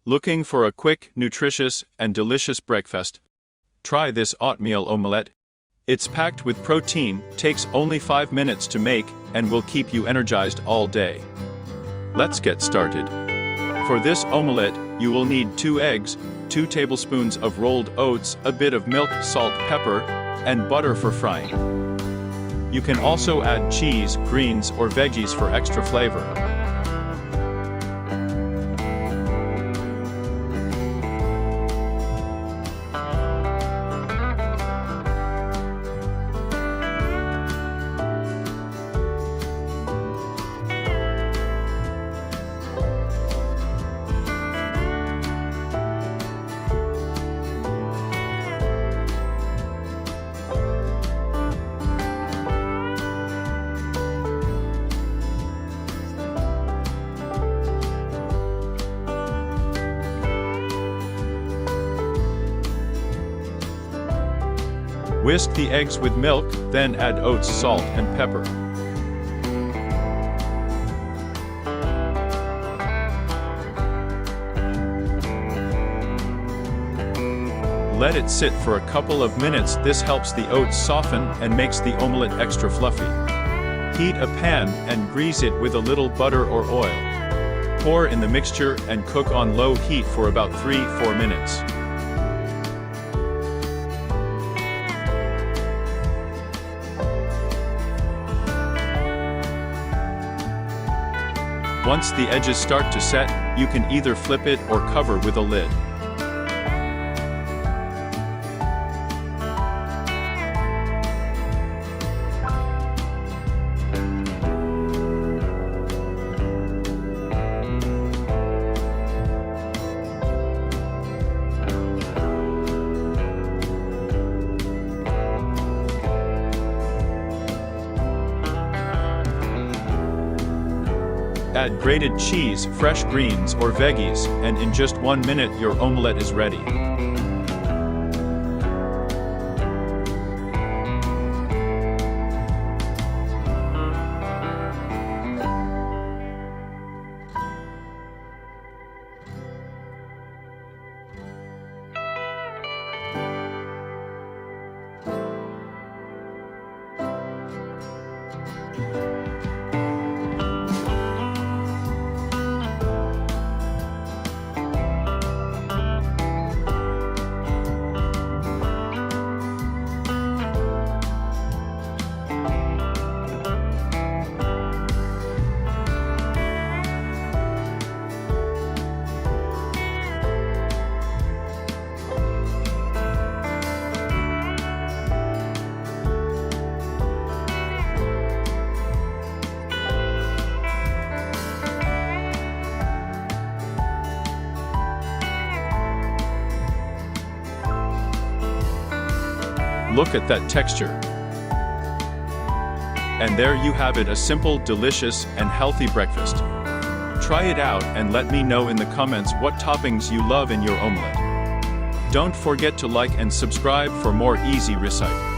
Looking for a quick, nutritious, and delicious breakfast? Try this oatmeal omelette. It's packed with protein, takes only 5 minutes to make, and will keep you energized all day. Let's get started. For this omelette, you will need 2 eggs, 2 tablespoons of rolled oats, a bit of milk, salt, pepper, and butter for frying. You can also add cheese, greens, or veggies for extra flavor. Whisk the eggs with milk, then add oats, salt, and pepper. Let it sit for a couple of minutes. This helps the oats soften and makes the omelette extra fluffy. Heat a pan and grease it with a little butter or oil. Pour in the mixture and cook on low heat for about 3-4 minutes. Once the edges start to set, you can either flip it or cover with a lid. Add grated cheese, fresh greens, or veggies, and in just 1 minute your omelette is ready. Look at that texture. And there you have it, a simple, delicious, and healthy breakfast. Try it out and let me know in the comments what toppings you love in your omelette. Don't forget to like and subscribe for more easy recipes.